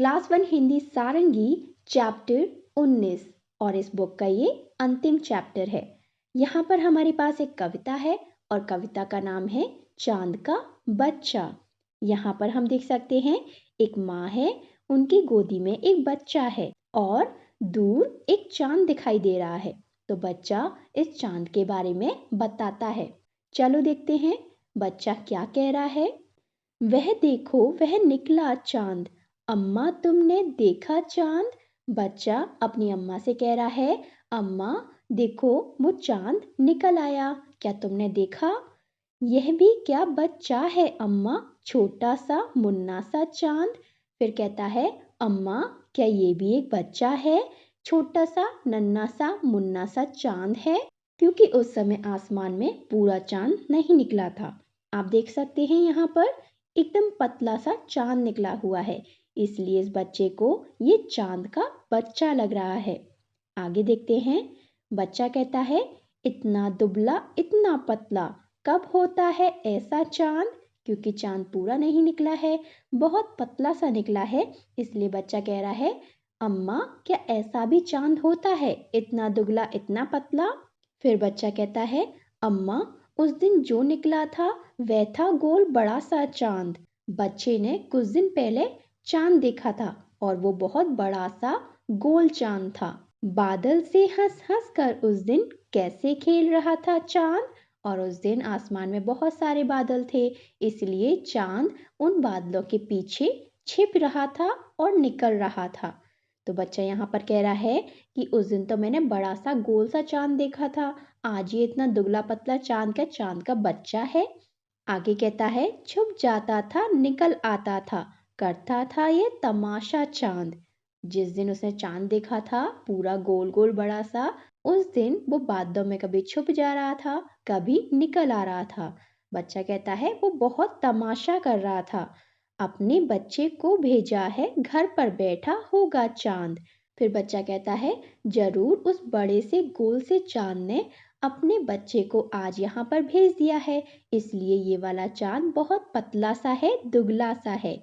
Class 1 Hindi सारंगी chapter 19 और इस book का ये अंतिम चैप्टर है। यहाँ पर हमारे पास एक कविता है और कविता का नाम है चांद का बच्चा। यहाँ पर हम देख सकते हैं एक माँ है, उनकी गोदी में एक बच्चा है और दूर एक चांद दिखाई दे रहा है। तो बच्चा इस चांद के बारे में बताता है। चलो देखते हैं बच्चा क्या कह रहा है। वह देखो वह निकला चांद, अम्मा तुमने देखा चांद। बच्चा अपनी अम्मा से कह रहा है, अम्मा देखो वो चांद निकल आया, क्या तुमने देखा? यह भी क्या बच्चा है अम्मा, छोटा सा मुन्ना सा चांद। फिर कहता है, अम्मा क्या ये भी एक बच्चा है, छोटा सा नन्हा सा मुन्ना सा चांद है। क्योंकि उस समय आसमान में पूरा चांद नहीं निकला था। आप देख सकते हैं यहाँ पर एकदम पतला सा चांद निकला हुआ है, इसलिए इस बच्चे को ये चांद का बच्चा लग रहा है। आगे देखते हैं। बच्चा कहता है, इतना दुबला इतना पतला कब होता है ऐसा चांद। क्योंकि चांद पूरा नहीं निकला है, बहुत पतला सा निकला है, इसलिए बच्चा कह रहा है, अम्मा क्या ऐसा भी चांद होता है, इतना दुबला इतना पतला। फिर बच्चा कहता है, अम्मा उस दिन जो निकला था वह था गोल बड़ा सा चांद। बच्चे ने कुछ दिन पहले चांद देखा था और वो बहुत बड़ा सा गोल चांद था। बादल से हंस हंस कर उस दिन कैसे खेल रहा था चांद। और उस दिन आसमान में बहुत सारे बादल थे, इसलिए चांद उन बादलों के पीछे छिप रहा था और निकल रहा था। तो बच्चा यहाँ पर कह रहा है कि उस दिन तो मैंने बड़ा सा गोल सा चांद देखा था, आज ये इतना दुबला पतला चांद का बच्चा है। आगे कहता है, छुप जाता था निकल आता था, करता था ये तमाशा चांद। जिस दिन उसने चांद देखा था पूरा गोल गोल बड़ा सा, उस दिन वो बादलों में कभी छुप जा रहा था, कभी निकल आ रहा था। बच्चा कहता है वो बहुत तमाशा कर रहा था। अपने बच्चे को भेजा है, घर पर बैठा होगा चांद। फिर बच्चा कहता है, जरूर उस बड़े से गोल से चांद ने अपने बच्चे को आज यहाँ पर भेज दिया है, इसलिए ये वाला चांद बहुत पतला सा है, दुगला सा है।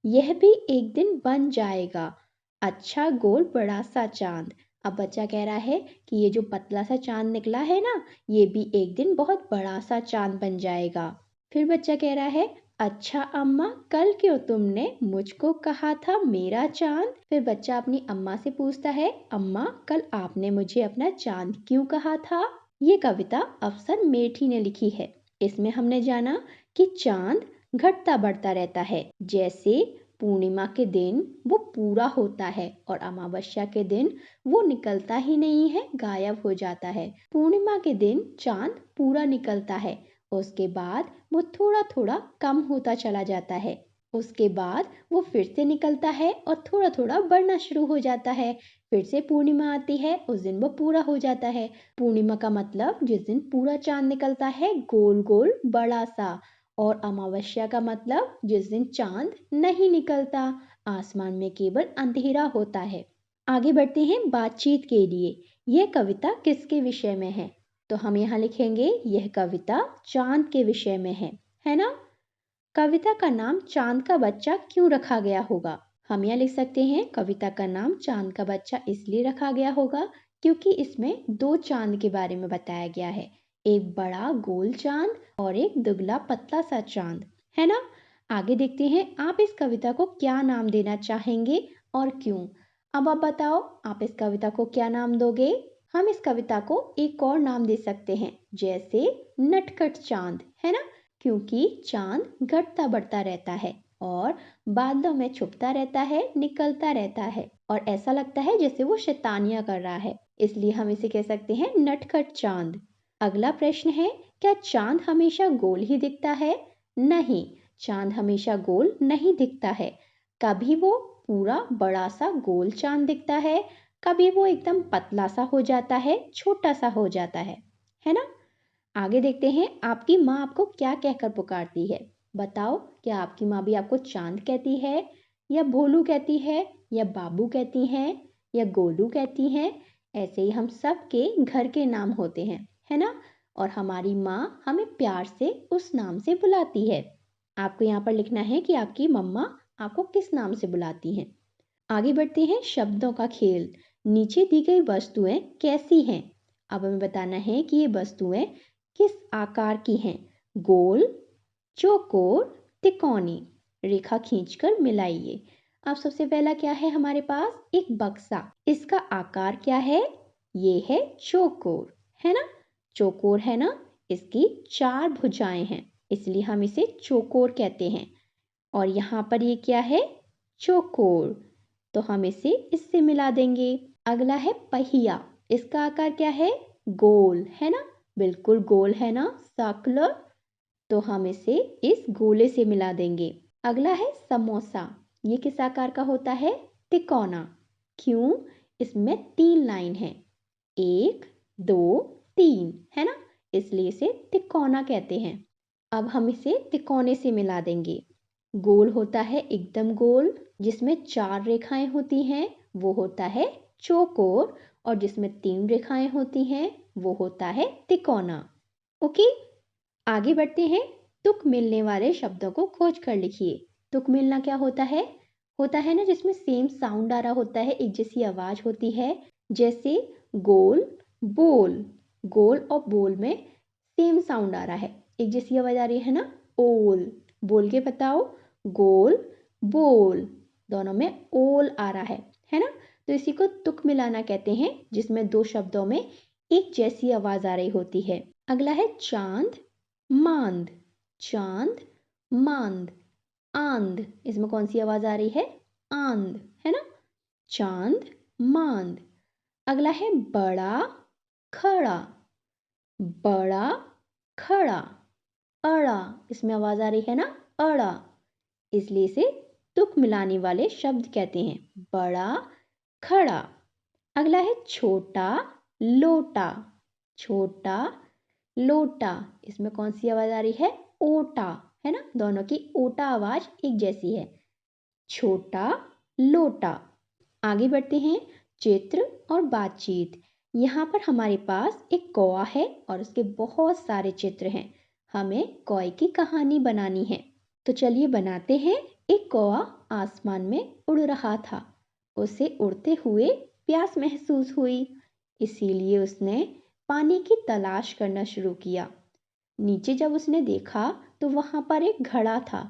यह भी एक दिन बन जाएगा अच्छा गोल बड़ा सा चांद। अब बच्चा कह रहा है कि ये जो पतला सा चांद निकला है ना, ये भी एक दिन बहुत बड़ा सा चांद बन जाएगा। फिर बच्चा कह रहा है, अच्छा अम्मा कल क्यों तुमने मुझको कहा था मेरा चांद। फिर बच्चा अपनी अम्मा से पूछता है, अम्मा कल आपने मुझे अपना चांद क्यों कहा था। ये कविता अफसर मेठी ने लिखी है। इसमें हमने जाना कि चांद घटता बढ़ता रहता है, जैसे पूर्णिमा के दिन वो पूरा होता है और अमावस्या के दिन वो निकलता ही नहीं है, गायब हो जाता है। पूर्णिमा के दिन चांद पूरा निकलता है, उसके बाद वो थोड़ा थोड़ा कम होता चला जाता है, उसके बाद वो फिर से निकलता है और थोड़ा थोड़ा बढ़ना शुरू हो जाता है। फिर से पूर्णिमा आती है, उस दिन वो पूरा हो जाता है। पूर्णिमा का मतलब जिस दिन पूरा चांद निकलता है गोल गोल बड़ा सा, और अमावस्या का मतलब जिस दिन चांद नहीं निकलता, आसमान में केवल अंधेरा होता है। आगे बढ़ते हैं बातचीत के लिए। यह कविता किसके विषय में है? तो हम यहाँ लिखेंगे यह कविता चांद के विषय में है ना। कविता का नाम चांद का बच्चा क्यों रखा गया होगा? हम यहाँ लिख सकते हैं कविता का नाम चांद का बच्चा इसलिए रखा गया होगा क्योंकि इसमें दो चांद के बारे में बताया गया है, एक बड़ा गोल चांद और एक दुबला पतला सा चांद, है ना। आगे देखते हैं आप इस कविता को क्या नाम देना चाहेंगे और क्यों। अब आप बताओ आप इस कविता को क्या नाम दोगे। हम इस कविता को एक और नाम दे सकते हैं, जैसे नटखट चांद, है ना, क्योंकि चांद घटता बढ़ता रहता है और बादलों में छुपता रहता है, निकलता रहता है और ऐसा लगता है जैसे वो शैतानियां कर रहा है, इसलिए हम इसे कह सकते हैं नटखट चांद। अगला प्रश्न है, क्या चांद हमेशा गोल ही दिखता है? नहीं, चांद हमेशा गोल नहीं दिखता है। कभी वो पूरा बड़ा सा गोल चांद दिखता है, कभी वो एकदम पतला सा हो जाता है, छोटा सा हो जाता है ना। आगे देखते हैं आपकी माँ आपको क्या कहकर पुकारती है। बताओ, क्या आपकी माँ भी आपको चांद कहती है या भोलू कहती है या बाबू कहती हैं या गोलू कहती हैं? ऐसे ही हम सब के घर के नाम होते हैं, है ना, और हमारी माँ हमें प्यार से उस नाम से बुलाती है। आपको यहाँ पर लिखना है कि आपकी मम्मा आपको किस नाम से बुलाती हैं। आगे बढ़ते हैं शब्दों का खेल। नीचे दी गई वस्तुएं कैसी हैं? अब हमें बताना है कि ये वस्तुएं किस आकार की हैं। गोल, चौकोर, तिकोनी। रेखा खींचकर मिलाइए। अब सबसे पहला क्या है हमारे पास? एक बक्सा। इसका आकार क्या है? ये है चौकोर, है ना? चौकोर है ना? इसकी 4 भुजाएं हैं, इसलिए हम इसे चौकोर कहते हैं। और यहाँ पर ये क्या है? चौकोर, तो हम इसे इससे मिला देंगे। अगला है पहिया। इसका आकार क्या है? गोल, है ना? बिल्कुल गोल है ना, सर्कुलर, तो हम इसे इस गोले से मिला देंगे। अगला है समोसा। ये किस आकार का होता है? तिकोना। क्यों? इसमें 3 लाइन है, 1 2 3, है ना? इसलिए इसे तिकोना कहते हैं। अब हम इसे तिकोने से मिला देंगे। गोल होता है एकदम गोल, जिसमें 4 रेखाएं होती हैं, वो होता है चौकोर, और जिसमें 3 रेखाएं होती हैं वो होता है तिकोना। ओके, आगे बढ़ते हैं। तुक मिलने वाले शब्दों को खोज कर लिखिए। तुक मिलना क्या होता है? होता है ना जिसमें सेम साउंड आ रहा होता है, एक जैसी आवाज होती है। जैसे गोल, बोल। गोल और बोल में सेम साउंड आ रहा है, एक जैसी आवाज आ रही है ना। ओल, बोल के बताओ। गोल, बोल, दोनों में ओल आ रहा है ना? तो इसी को तुक मिलाना कहते हैं, जिसमें 2 शब्दों में एक जैसी आवाज आ रही होती है। अगला है चांद, मांद। चांद, मांद, आंध। इसमें कौन सी आवाज आ रही है? आंध, है ना? चांद, मांद। अगला है बड़ा, खड़ा। बड़ा, खड़ा, अड़ा। इसमें आवाज आ रही है ना, अड़ा, इसलिए इसे तुक मिलाने वाले शब्द कहते हैं, बड़ा, खड़ा। अगला है छोटा, लोटा। छोटा, लोटा। इसमें कौन सी आवाज आ रही है? ओटा, है ना? दोनों की ओटा आवाज एक जैसी है। छोटा, लोटा। आगे बढ़ते हैं। चित्र और बातचीत। यहाँ पर हमारे पास एक कौवा है और उसके बहुत सारे चित्र हैं। हमें कौवे की कहानी बनानी है, तो चलिए बनाते हैं। एक कौवा आसमान में उड़ रहा था। उसे उड़ते हुए प्यास महसूस हुई, इसीलिए उसने पानी की तलाश करना शुरू किया। नीचे जब उसने देखा तो वहां पर एक घड़ा था,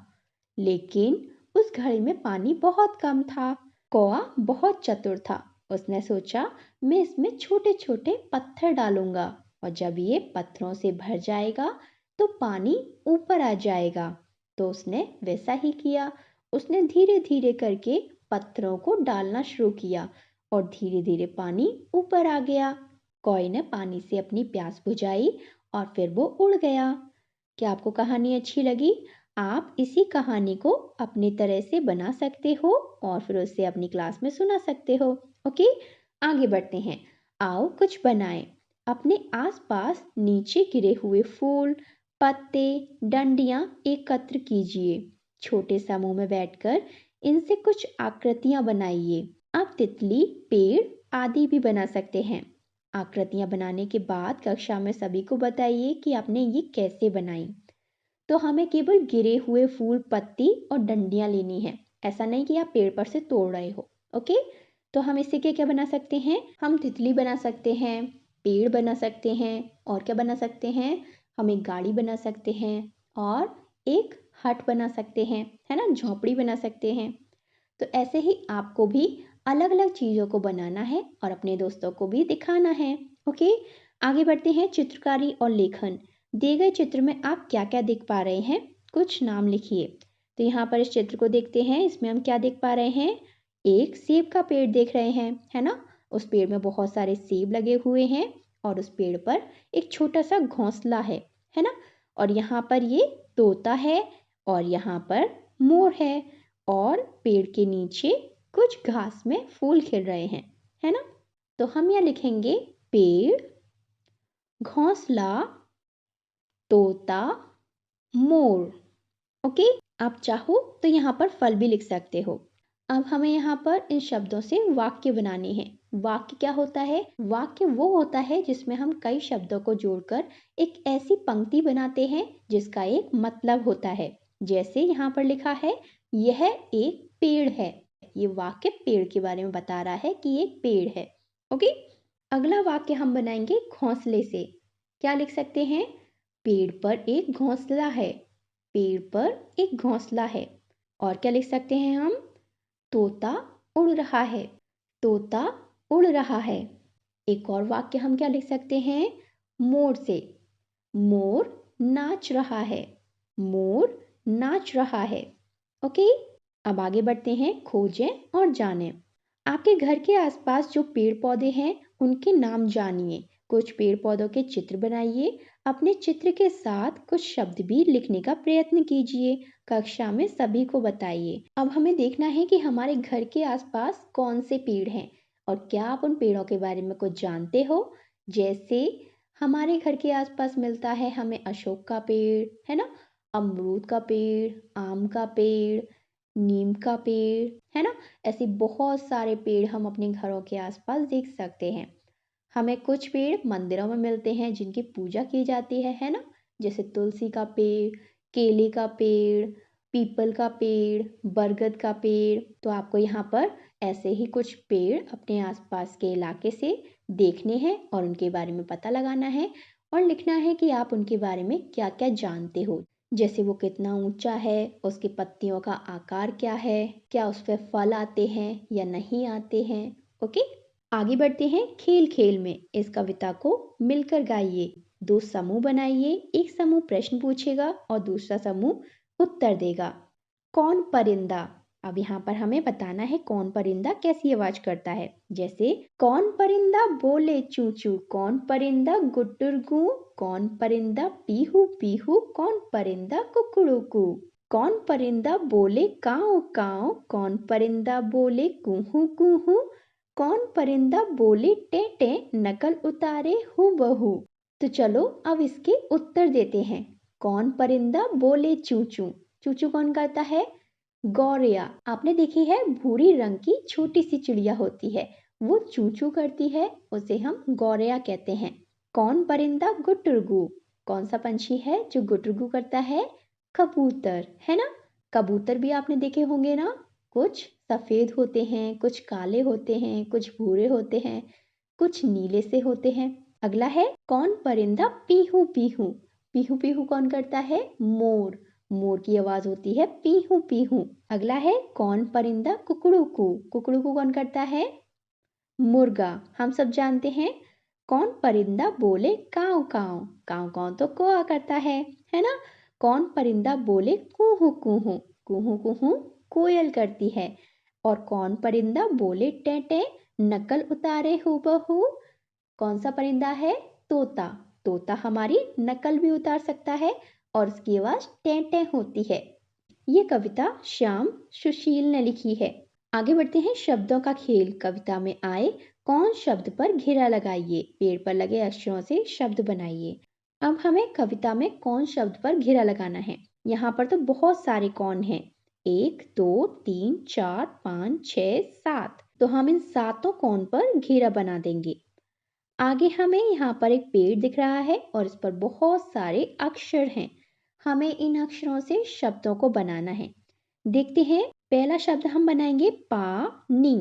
लेकिन उस घड़े में पानी बहुत कम था। कौवा बहुत चतुर था। उसने सोचा, मैं इसमें छोटे छोटे पत्थर डालूंगा, और जब ये पत्थरों से भर जाएगा तो पानी ऊपर आ जाएगा। तो उसने वैसा ही किया। उसने धीरे धीरे करके पत्थरों को डालना शुरू किया, और धीरे धीरे पानी ऊपर आ गया। कौवे ने पानी से अपनी प्यास बुझाई और फिर वो उड़ गया। क्या आपको कहानी अच्छी लगी? आप इसी कहानी को अपनी तरह से बना सकते हो और फिर उसे अपनी क्लास में सुना सकते हो। ओके, आगे बढ़ते हैं। आओ कुछ बनाएं। अपने आसपास नीचे गिरे हुए फूल, पत्ते, डंडियां एकत्र कीजिए। छोटे समूह में बैठकर इनसे कुछ आकृतियां बनाइए। आप तितली, पेड़ आदि भी बना सकते हैं। आकृतियां बनाने के बाद कक्षा में सभी को बताइए कि आपने ये कैसे बनाई। तो हमें केवल गिरे हुए फूल, पत्ती और डंडियां लेनी है, ऐसा नहीं कि आप पेड़ पर से तोड़ रहे हो। ओके, तो हम इससे क्या क्या बना सकते हैं? हम तितली बना सकते हैं, पेड़ बना सकते हैं, और क्या बना सकते हैं? हम एक गाड़ी बना सकते हैं और एक हट बना सकते हैं, है ना? झोपड़ी बना सकते हैं। तो ऐसे ही आपको भी अलग अलग चीज़ों को बनाना है और अपने दोस्तों को भी दिखाना है। ओके, आगे बढ़ते हैं। चित्रकारी और लेखन। दिए गए चित्र में आप क्या क्या देख पा रहे हैं? कुछ नाम लिखिए। तो यहाँ पर इस चित्र को देखते हैं। इसमें हम क्या देख पा रहे हैं? एक सेब का पेड़ देख रहे हैं, है ना? उस पेड़ में बहुत सारे सेब लगे हुए हैं, और उस पेड़ पर एक छोटा सा घोंसला है ना? और यहाँ पर ये तोता है, और यहाँ पर मोर है, और पेड़ के नीचे कुछ घास में फूल खिल रहे हैं, है ना? तो हम यहाँ लिखेंगे पेड़, घोंसला, तोता, मोर। ओके, आप चाहो तो यहाँ पर फल भी लिख सकते हो। अब हमें यहाँ पर इन शब्दों से वाक्य बनाने हैं। वाक्य क्या होता है? वाक्य वो होता है जिसमें हम कई शब्दों को जोड़कर एक ऐसी पंक्ति बनाते हैं जिसका एक मतलब होता है। जैसे यहाँ पर लिखा है, यह एक पेड़ है। ये वाक्य पेड़ के बारे में बता रहा है कि ये पेड़ है। ओके, अगला वाक्य हम बनाएंगे घोंसले से। क्या लिख सकते हैं? पेड़ पर एक घोंसला है। पेड़ पर एक घोंसला है। और क्या लिख सकते हैं हम? तोता उड़ रहा है। तोता उड़ रहा है। एक और वाक्य हम क्या लिख सकते हैं? मोर से। मोर नाच रहा है। मोर नाच रहा है। ओके, अब आगे बढ़ते हैं, खोजें और जानें। आपके घर के आसपास जो पेड़ पौधे हैं उनके नाम जानिए। कुछ पेड़ पौधों के चित्र बनाइए। अपने चित्र के साथ कुछ शब्द भी लिखने का प्रयत्न कीजिए। कक्षा में सभी को बताइए। अब हमें देखना है कि हमारे घर के आसपास कौन से पेड़ हैं और क्या आप उन पेड़ों के बारे में कुछ जानते हो। जैसे हमारे घर के आसपास मिलता है हमें अशोक का पेड़, है ना, अमरूद का पेड़, आम का पेड़, नीम का पेड़, है ना। ऐसे बहुत सारे पेड़ हम अपने घरों के आसपास देख सकते हैं। हमें कुछ पेड़ मंदिरों में मिलते हैं जिनकी पूजा की जाती है ना, जैसे तुलसी का पेड़, केले का पेड़, पीपल का पेड़, बरगद का पेड़। तो आपको यहाँ पर ऐसे ही कुछ पेड़ अपने आसपास के इलाके से देखने हैं और उनके बारे में पता लगाना है और लिखना है कि आप उनके बारे में क्या क्या जानते हो। जैसे वो कितना ऊंचा है, उसकी पत्तियों का आकार क्या है, क्या उस पर फल आते हैं या नहीं आते हैं। ओके, आगे बढ़ते हैं खेल खेल में। इस कविता को मिलकर गाइए। दो समूह बनाइए। एक समूह प्रश्न पूछेगा और दूसरा समूह उत्तर देगा। कौन परिंदा? अब यहाँ पर हमें बताना है कौन परिंदा कैसी आवाज करता है। जैसे कौन परिंदा बोले चू चू, कौन परिंदा गुट्टुर गू, कौन परिंदा पीहू पीहू, कौन परिंदा कुकड़ुकू। कौन परिंदा बोले काऊ काऊ, कौन परिंदा बोले कूहू कूहू, कौन परिंदा बोले टे टे, नकल उतारे हूबहू। तो चलो अब इसके उत्तर देते हैं। कौन परिंदा बोले चू चू? चूचू कौन करता है? गौरैया। आपने देखी है भूरी रंग की छोटी सी चिड़िया होती है, वो चूचू करती है, उसे हम गौरैया कहते हैं। कौन परिंदा गुटुरगू? कौन सा पंछी है जो गुटुरगू करता है? कबूतर, है ना। कबूतर भी आपने देखे होंगे ना, कुछ सफेद होते हैं, कुछ काले होते हैं, कुछ भूरे होते हैं, कुछ नीले से होते हैं। अगला है कौन परिंदा पीहू पीहू? पीहू पीहू कौन करता है? मोर। मोर की आवाज होती है पीहू पीहू। अगला है कौन परिंदा कुकड़ुकू? कुकड़ुकू कौन करता है? मुर्गा। हम सब जानते हैं। कौन परिंदा बोले काव काव? काव काव तो कौआ करता है ना। कौन परिंदा बोले कूहू कूहू? कूहू कूहू कोयल करती है। और कौन परिंदा बोले टे टे, नकल उतारे हूबहू? कौन सा परिंदा है? तोता। तोता हमारी नकल भी उतार सकता है और उसकी आवाज टें टें होती है। ये कविता श्याम सुशील ने लिखी है। आगे बढ़ते हैं, शब्दों का खेल। कविता में आए कौन शब्द पर घेरा लगाइए। पेड़ पर लगे अक्षरों से शब्द बनाइए। अब हमें कविता में कौन शब्द पर घेरा लगाना है। यहाँ पर तो बहुत सारे कौन हैं, 1 2 3 4 5 6 7। तो हम इन सातों कौन पर घेरा बना देंगे। आगे हमें यहाँ पर एक पेड़ दिख रहा है और इस पर बहुत सारे अक्षर हैं। हमें इन अक्षरों से शब्दों को बनाना है। देखते हैं, पहला शब्द हम बनाएंगे पानी।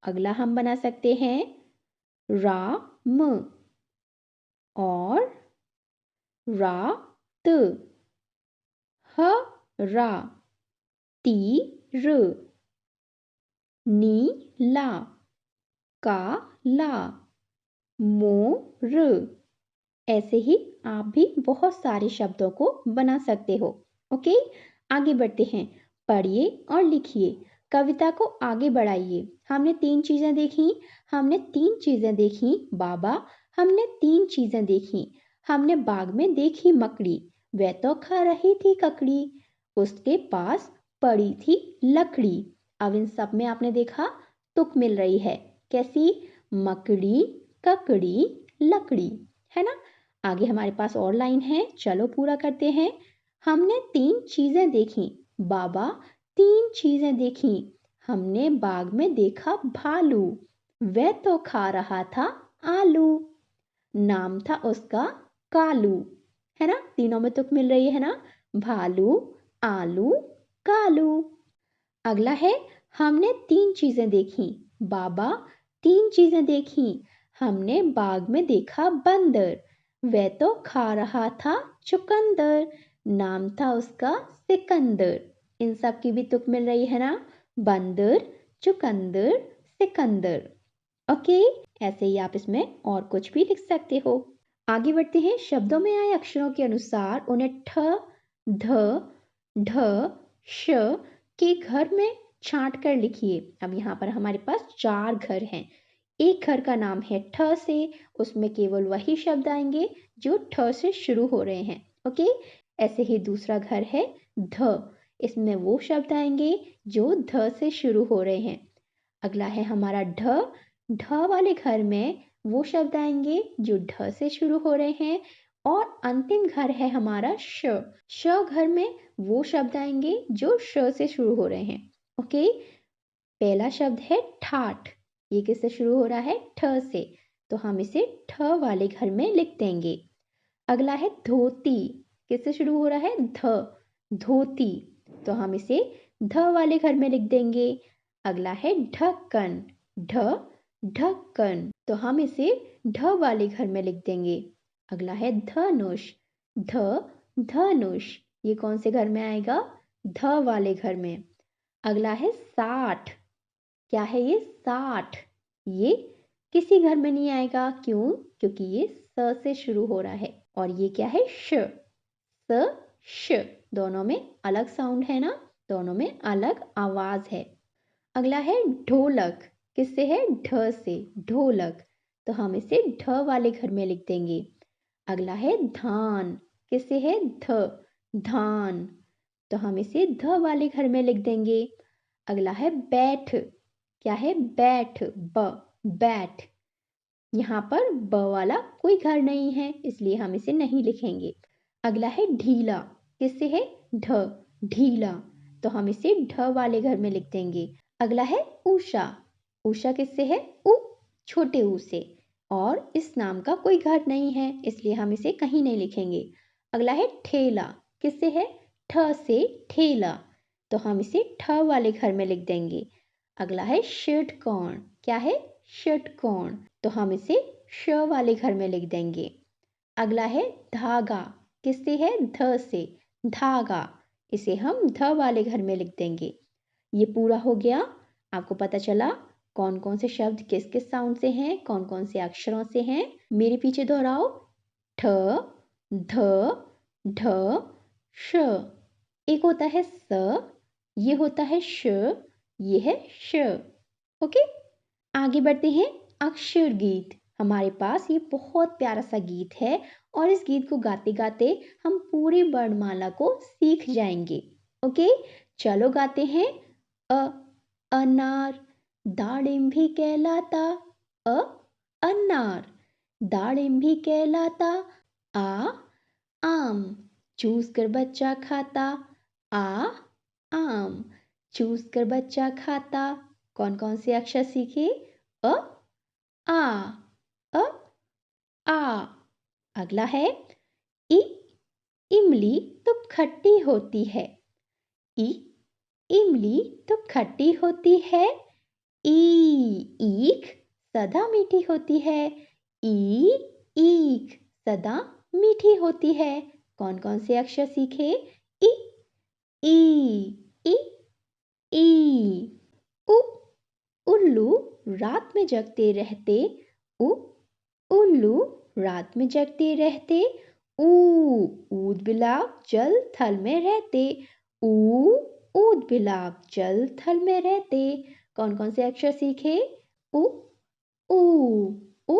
अगला हम बना सकते हैं राम और रात, हरा, तीर, नीला, काला, मोर। ऐसे ही आप भी बहुत सारे शब्दों को बना सकते हो। ओके, आगे बढ़ते हैं। पढ़िए और लिखिए। कविता को आगे बढ़ाइए। हमने तीन चीजें देखी बाबा, हमने तीन चीजें देखी। हमने बाग में देखी मकड़ी, वह तो खा रही थी ककड़ी, उसके पास पड़ी थी लकड़ी। अब इन सब में आपने देखा तुक मिल रही है। कैसी? मकड़ी, ककड़ी, लकड़ी, है ना। आगे हमारे पास और लाइन है, चलो पूरा करते हैं। हमने तीन चीजें देखी बाबा, तीन चीजें देखी। हमने बाग में देखा भालू, वह तो खा रहा था आलू, नाम था उसका कालू, है ना। तीनों में तुक मिल रही है ना, भालू, आलू, कालू। अगला है हमने 3 चीजें देखी। बाबा 3 चीजें देखी। हमने बाग में देखा बंदर, वह तो खा रहा था चुकंदर, नाम था उसका सिकंदर। इन सब की भी तुक मिल रही है ना, बंदर, चुकंदर, सिकंदर। ओके, ऐसे ही आप इसमें और कुछ भी लिख सकते हो। आगे बढ़ते हैं। शब्दों में आए अक्षरों के अनुसार उन्हें ठ, ध, ढ, श के घर में छांट कर लिखिए। अब यहाँ पर हमारे पास 4 घर हैं। एक घर का नाम है ठ से, उसमें केवल वही शब्द आएंगे जो ठ से शुरू हो रहे हैं। ओके, ऐसे ही दूसरा घर है ध, इसमें वो शब्द आएंगे जो ध से शुरू हो रहे हैं। अगला है हमारा ढ, ढ वाले घर में वो शब्द आएंगे जो ढ से शुरू हो रहे हैं। और अंतिम घर है हमारा श, श घर में वो शब्द आएंगे जो श से शुरू हो रहे हैं। ओके, पहला शब्द है ठाठ, ये किससे शुरू हो रहा है, ठ से, तो हम इसे ठ वाले घर में लिख देंगे। अगला है धोती, किससे शुरू हो रहा है, ध, धोती, तो हम इसे ध वाले घर में लिख देंगे। अगला है ढक्कन, ढ, ढक्कन, तो हम इसे ढ वाले घर में लिख देंगे। अगला है धनुष, ध, धनुष, ये कौन से घर में आएगा, ध वाले घर में। अगला है साठ, क्या है ये, साठ, ये किसी घर में नहीं आएगा, क्यों, क्योंकि ये स से शुरू हो रहा है। और ये क्या है, श, स, श, दोनों में अलग साउंड है ना, दोनों में अलग आवाज है। अगला है ढोलक, किससे है, ढ से, ढोलक, तो हम इसे ढ वाले घर में लिख देंगे। अगला है धान, किससे है, ध, धान, तो हम इसे ध वाले घर में लिख देंगे। अगला है बैठ, क्या है, बैठ, ब, बैठ, यहाँ पर ब वाला कोई घर नहीं है, इसलिए हम इसे नहीं लिखेंगे। अगला है ढीला, किससे है, ढ, ढीला, तो हम इसे ढ वाले घर में लिख देंगे। अगला है उषा, उषा किससे है, उ, छोटे ऊ से, और इस नाम का कोई घर नहीं है, इसलिए हम इसे कहीं नहीं लिखेंगे। अगला है ठेला, किससे है, ठ से, ठेला, तो हम इसे ठ वाले घर में लिख देंगे। अगला है षटकोण, क्या है, षटकोण, तो हम इसे श वाले घर में लिख देंगे। अगला है धागा, किससे है, ध से, धागा, इसे हम ध वाले घर में लिख देंगे। ये पूरा हो गया। आपको पता चला कौन कौन से शब्द किस किस साउंड से हैं, कौन कौन से अक्षरों से हैं। मेरे पीछे दोहराओ, ठ, ध, ढ, श। एक होता है स, ये होता है श, ये है श। ओके, आगे बढ़ते हैं। अक्षर गीत, हमारे पास ये बहुत प्यारा सा गीत है और इस गीत को गाते गाते हम पूरी वर्णमाला को सीख जाएंगे। ओके, चलो गाते हैं। अ, अनार, दाड़िम भी कहलाता, अ, अनार, दाड़िम भी कहलाता। आ, आम, चूस कर बच्चा खाता, आ, आम, चूस कर बच्चा खाता। कौन कौन से अक्षर सीखे, अ, आ, अ, आ। अगला है इ, इमली तो खट्टी होती है, इ, इमली तो खट्टी होती है। ई, ईख सदा मीठी होती है, ई, ईख सदा मीठी होती है। कौन कौन से अक्षर सीखे, इ, ई, ई। उ, उल्लू रात में जगते रहते, उ, उल्लू रात में जगते रहते। ऊ, ऊद बिलाव जल थल में रहते, ऊ, ऊद बिलाव जल थल में रहते। कौन कौन से अक्षर सीखे, उ, ऊ, उ,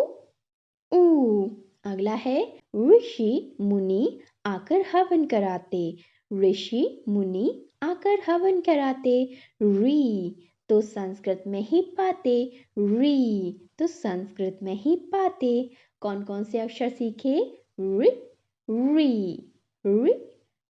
ऊ। अगला है ऋषि मुनि आकर हवन कराते, ऋषि मुनि आकर हवन कराते। री तो संस्कृत में ही पाते, री तो संस्कृत में ही पाते। कौन कौन से अक्षर सीखे, रि, री, रि,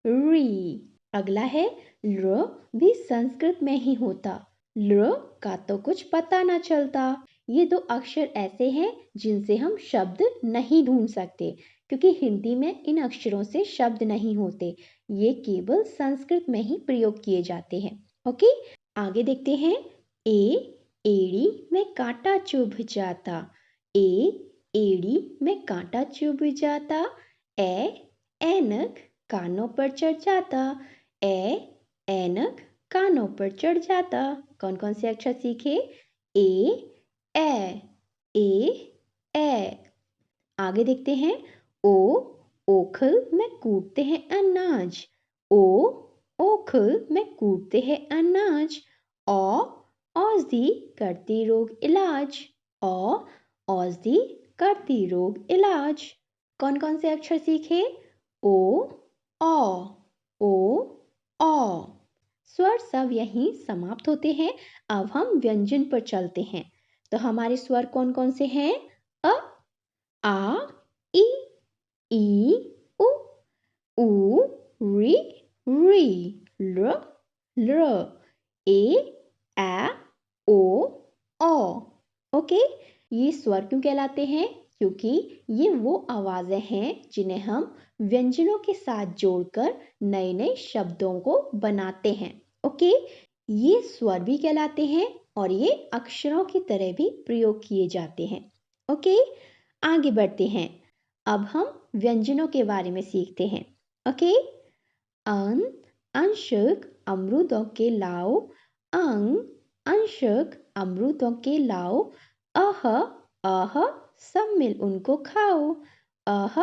री। अगला है ल भी संस्कृत में ही होता, ल का तो कुछ पता ना चलता। ये 2 अक्षर ऐसे हैं जिनसे हम शब्द नहीं ढूंढ सकते, क्योंकि हिंदी में इन अक्षरों से शब्द नहीं होते, ये केवल संस्कृत में ही प्रयोग किए जाते हैं। ओके, आगे देखते हैं। ए एड़ी में कांटा चुभ जाता। ए एड़ी में कांटा चुभ जाता। ऐनक कानों पर चढ़ जाता। ऐनक कानों पर चढ़ जाता। कौन कौन से अक्षर सीखे? ए ए। आगे देखते हैं। ओ ओखल में कूटते हैं अनाज। ओ ओखल में कूटते हैं अनाज। औषधि करती रोग इलाज। औषधि करती रोग इलाज। कौन कौन से अक्षर सीखे? ओ स्वर सब यहीं समाप्त होते हैं। अब हम व्यंजन पर चलते हैं। तो हमारे स्वर कौन कौन से हैं? अ आ ई ई उ ऊ री ल ए आ ओ ओके। ये स्वर क्यों कहलाते हैं? क्योंकि ये वो आवाजें हैं जिन्हें हम व्यंजनों के साथ जोड़कर नए नए शब्दों को बनाते हैं। ओके, ये स्वर भी कहलाते हैं और ये अक्षरों की तरह भी प्रयोग किए जाते हैं। ओके, आगे बढ़ते हैं। अब हम व्यंजनों के बारे में सीखते हैं। ओके, अंशक अमरूदों के लाओ। अंशक अमरूदों के लाओ। अह सब मिल उनको खाओ। अह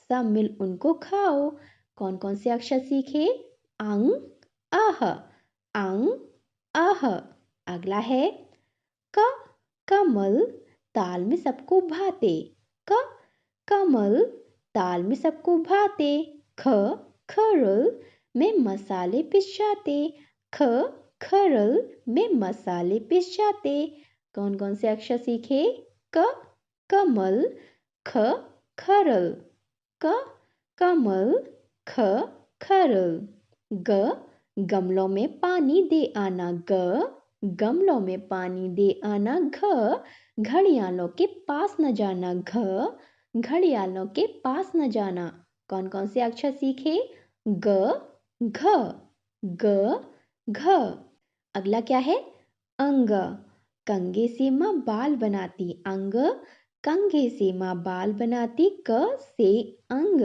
सब मिल उनको खाओ। कौन कौन से अक्षर सीखे? आह। अगला है कमल ताल में सबको भाते। कमल ताल में सबको भाते। खरल में मसाले पिस जाते। खरल में मसाले पिस जाते। कौन कौन से अक्षर सीखे? कमल खरल। कमल खरल। गमलों में पानी दे आना। गमलों में पानी दे आना। घड़ियालों के पास न जाना। घड़ियालों के पास न जाना। कौन कौन से अक्षर सीखे? घ। अगला क्या है? अंग कंघे से माँ बाल बनाती। कंघे से माँ बाल बनाती। क से अंग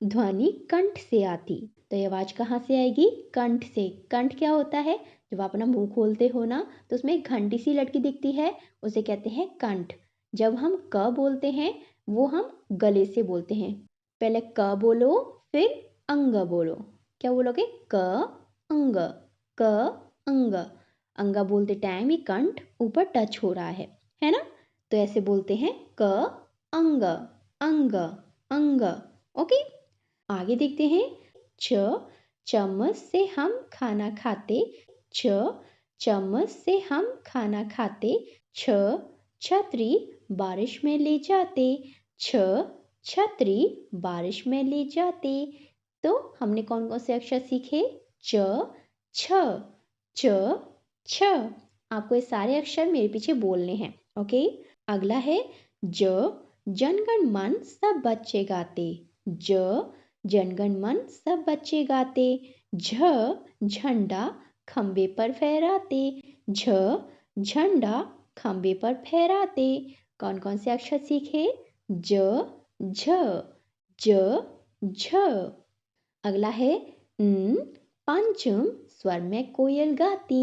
ध्वनि कंठ से आती। तो ये आवाज कहाँ से आएगी? कंठ से। कंठ क्या होता है? जब आप अपना मुंह खोलते हो ना तो उसमें एक घंटी सी लटकी दिखती है, उसे कहते हैं कंठ। जब हम क बोलते हैं वो हम गले से बोलते हैं। पहले क बोलो फिर अंग बोलो। क्या बोलोगे? क अंग। अंग बोलते टाइम ये कंठ ऊपर टच हो रहा है ना? तो ऐसे बोलते हैं क अंग। ओके, आगे देखते हैं। चम्मच से हम खाना खाते। चम्मच से हम खाना खाते। छतरी बारिश में ले जाते। छतरी बारिश में ले जाते। तो हमने कौन कौन से अक्षर सीखे? छ। आपको ये सारे अक्षर मेरे पीछे बोलने हैं। ओके, अगला है जनगण मन सब बच्चे गाते। जनगण मन सब बच्चे गाते। झंडा खंबे पर फहराते। झंडा खंबे पर फहराते। कौन कौन से अक्षर सीखे? झ। अगला है पंचम स्वर में कोयल गाती।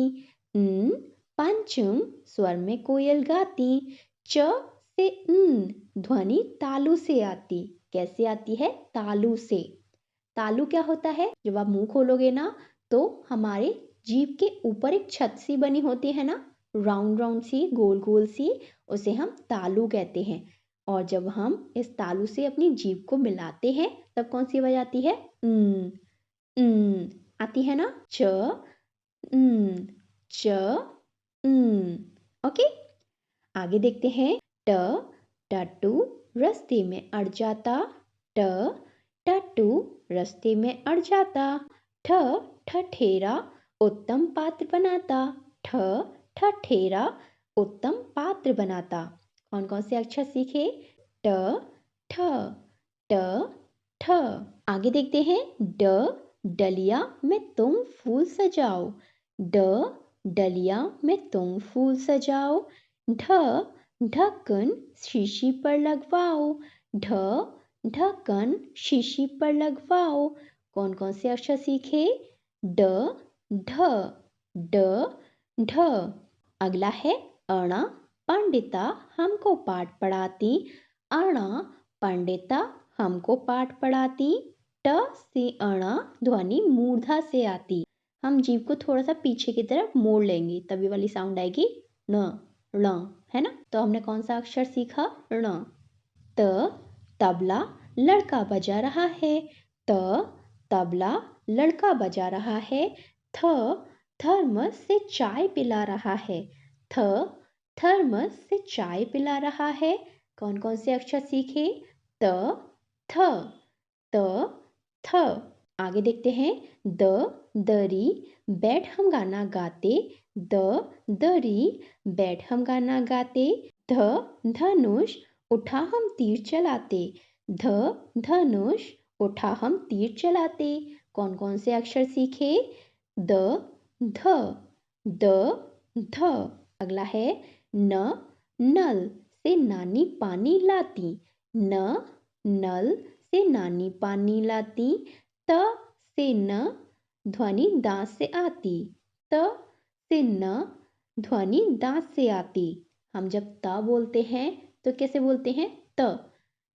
पंचम स्वर में कोयल गाती। च से ध्वनि तालु से आती। कैसे आती है? तालु से। तालु क्या होता है? जब आप मुंह खोलोगे ना तो हमारे जीभ के ऊपर एक छत सी बनी होती है ना, राउंड राउंड सी, गोल गोल सी, उसे हम तालु कहते हैं। और जब हम इस तालु से अपनी जीभ को मिलाते हैं तब कौन सी आवाज आती है? आती है ना? च ओके, आगे देखते हैं। टट्टू रास्ते में अड़ जाता। टट्टू रास्ते में अड़ जाता। ठठेरा उत्तम पात्र बनाता। ठठेरा उत्तम पात्र बनाता। कौन कौन से अक्षर सीखे? ठ। आगे देखते हैं। डलिया में तुम फूल सजाओ। ड डलिया में तुम फूल सजाओ। ढ ढक्कन शीशी पर लगवाओ। ढ ढक्कन शीशी पर लगवाओ। कौन कौन से अक्षर सीखे? ड ढ ड ढ। अगला है अणा। पंडिता हमको पाठ पढ़ाती। अणा पंडिता हमको पाठ पढ़ाती। ट से अणा ध्वनि मूर्धा से आती। हम जीभ को थोड़ा सा पीछे की तरफ मोड़ लेंगे तभी वाली साउंड आएगी न ण, है ना। तो हमने कौन सा अक्षर सीखा? ण। त तबला लड़का बजा रहा है। त तबला लड़का बजा रहा है। थ थर्मस से चाय पिला रहा है। थ थर्मस से चाय पिला रहा है। कौन कौन से अक्षर सीखे? त थ त थ। आगे देखते हैं। द दरी बैठ हम गाना गाते। द दरी बैठ हम गाना गाते। ध धनुष उठा हम तीर चलाते। ध धनुष उठा हम तीर चलाते। कौन कौन से अक्षर सीखे? द ध द ध। अगला है न नल से नानी पानी लाती। न नल से नानी पानी लाती। त से न ध्वनि दांत से आती। त से न ध्वनि दांत से आती। हम जब त बोलते हैं तो कैसे बोलते हैं? त।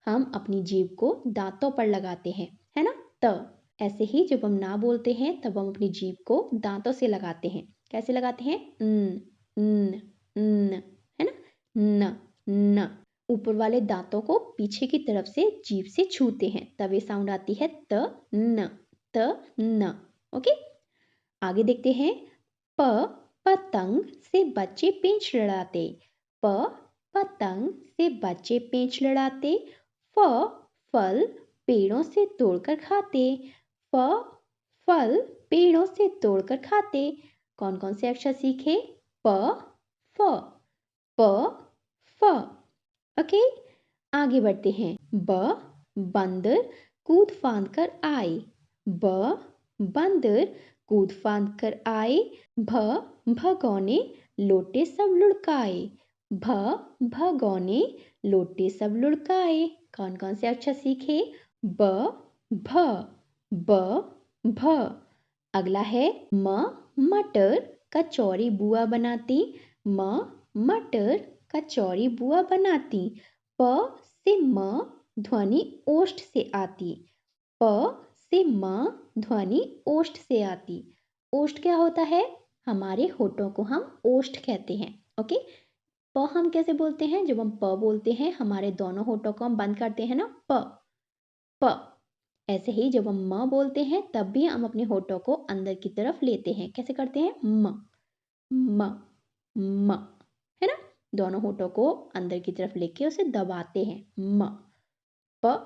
हम अपनी जीभ को दांतों पर लगाते हैं, है ना, त। ऐसे ही जब हम ना बोलते हैं तब हम अपनी जीभ को दांतों से लगाते हैं। कैसे लगाते हैं? न न, है ना, न न। ऊपर वाले दांतों को पीछे की तरफ से जीभ से छूते हैं तब ये साउंड आती है त न त न। ओके। आगे देखते हैं। प पतंग से बच्चे पेंच लड़ाते। प पतंग से बच्चे पेंच लड़ाते। फ फल पेड़ों से तोड़कर खाते। फ फल पेड़ों से तोड़कर खाते। कौन कौन से अक्षर सीखे? प फ प फ। ओके। आगे बढ़ते हैं। ब बंदर कूद फांद कर आए। ब बंदर कूद फांद कर आए। भ भगौने लोटे सब लुढ़काए। भ भगौने लोटे सब लुढ़काए। कौन कौन से अक्षर सीखे? ब भ ब भ। अगला है म मटर कचौरी बुआ बनाती। म मटर कचौरी बुआ बनाती। प से म ध्वनि ओष्ठ से आती। प से म ध्वनि ओष्ठ से आती। ओष्ठ क्या होता है? हमारे होठों को हम ओष्ठ कहते हैं। ओके। प हम कैसे बोलते हैं? जब हम प बोलते हैं हमारे दोनों होठों को हम बंद करते हैं ना, प प। ऐसे ही जब हम म बोलते हैं तब भी हम अपने होठों को अंदर की तरफ लेते हैं। कैसे करते हैं? म म म, है ना। दोनों होठों को अंदर की तरफ लेके उसे दबाते हैं। म प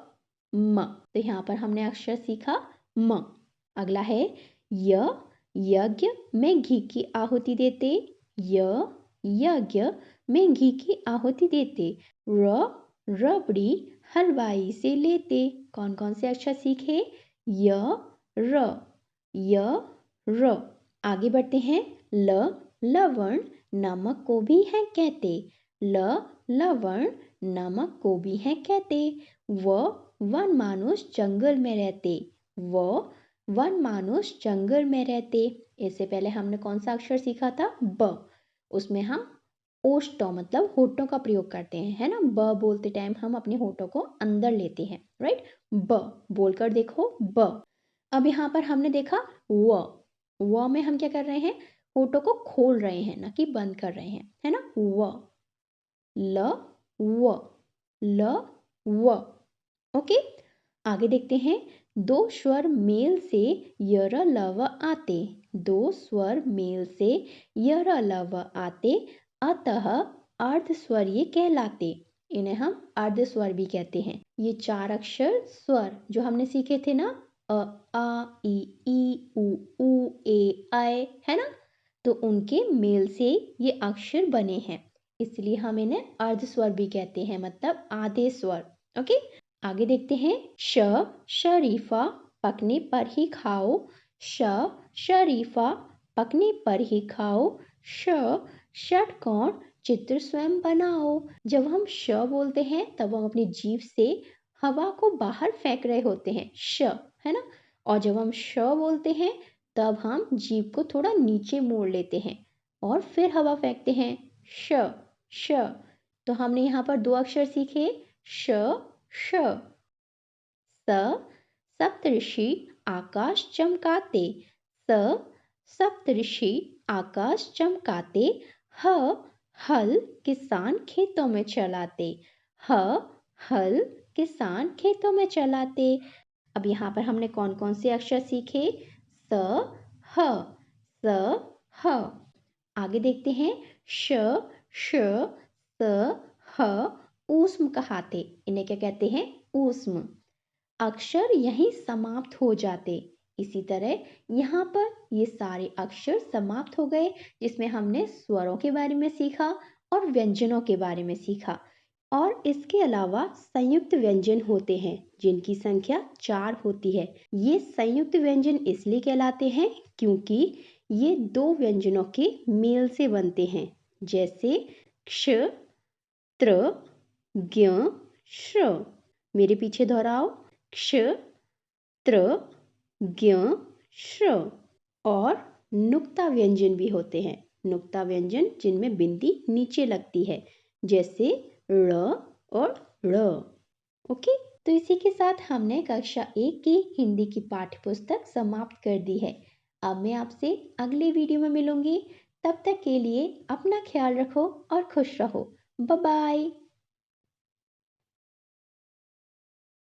म। तो यहाँ पर हमने अक्षर सीखा म। अगला है य यज्ञ में घी की आहुति देते। य यज्ञ में घी की आहुति देते। र रबड़ी हलवाई से लेते। कौन कौन से अक्षर सीखे? य र य र। आगे बढ़ते हैं। ल लवण नमक को भी है कहते। ल लवण नमक को भी है कहते। व वन मानुष जंगल में रहते। व वन मानुष जंगल में रहते। इससे पहले हमने कौन सा अक्षर सीखा था? ब। उसमें हम ओष्ठों मतलब होठों का प्रयोग करते हैं, है ना। ब बोलते टाइम हम अपने होठों को अंदर लेते हैं, राइट। ब बोलकर देखो, ब। अब यहाँ पर हमने देखा व में हम क्या कर रहे हैं? होठों को खोल रहे हैं, ना कि बंद कर रहे हैं, है ना। व ल व ल व। ओके। आगे देखते हैं। दो स्वर मेल से यर लव आते। दो स्वर मेल से यर लव आते, अतः अर्ध स्वर ये कहलाते। इन्हें हम अर्ध स्वर भी कहते हैं। ये चार अक्षर स्वर जो हमने सीखे थे ना, अ आ ई उ ए ऐ, है ना, तो उनके मेल से ये अक्षर बने हैं, इसलिए हम इन्हें अर्ध स्वर भी कहते हैं, मतलब आधे स्वर। ओके। आगे देखते हैं। श शरीफा पकने पर ही खाओ। श शरीफा पकने पर ही खाओ। श षटकोण चित्र स्वयं बनाओ। जब हम श बोलते हैं तब हम अपनी जीभ से हवा को बाहर फेंक रहे होते हैं, श, है ना। और जब हम श बोलते हैं तब हम जीभ को थोड़ा नीचे मोड़ लेते हैं और फिर हवा फेंकते हैं, श श। तो हमने यहाँ पर दो अक्षर सीखे, श श। स सप्तऋषि आकाश चमकाते। स सप्तऋषि आकाश चमकाते। ह हल किसान खेतों में चलाते। ह हल किसान खेतों में चलाते। अब यहाँ पर हमने कौन कौन से अक्षर सीखे, स ह, स ह। आगे देखते हैं, श श स ह ऊष्म कहाते। इन्हें क्या कहते हैं, ऊष्म। अक्षर यहीं समाप्त हो जाते। इसी तरह यहाँ पर ये सारे अक्षर समाप्त हो गए, जिसमें हमने स्वरों के बारे में सीखा और व्यंजनों के बारे में सीखा। और इसके अलावा संयुक्त व्यंजन होते हैं जिनकी संख्या 4 होती है। ये संयुक्त व्यंजन इसलिए कहलाते हैं क्योंकि ये दो व्यंजनों के मेल से बनते हैं, जैसे क्ष त्र ज्ञ श्र। मेरे पीछे दोहराओ, क्ष त्र ज्ञ श्र। और नुक्ता व्यंजन भी होते हैं, नुक्ता व्यंजन जिनमें बिंदी नीचे लगती है, जैसे ळ और ळ। ओके, तो इसी के साथ हमने कक्षा 1 की हिंदी की पाठ्य पुस्तक समाप्त कर दी है। अब मैं आपसे अगले वीडियो में मिलूंगी। तब तक के लिए अपना ख्याल रखो और खुश रहो। Bye bye.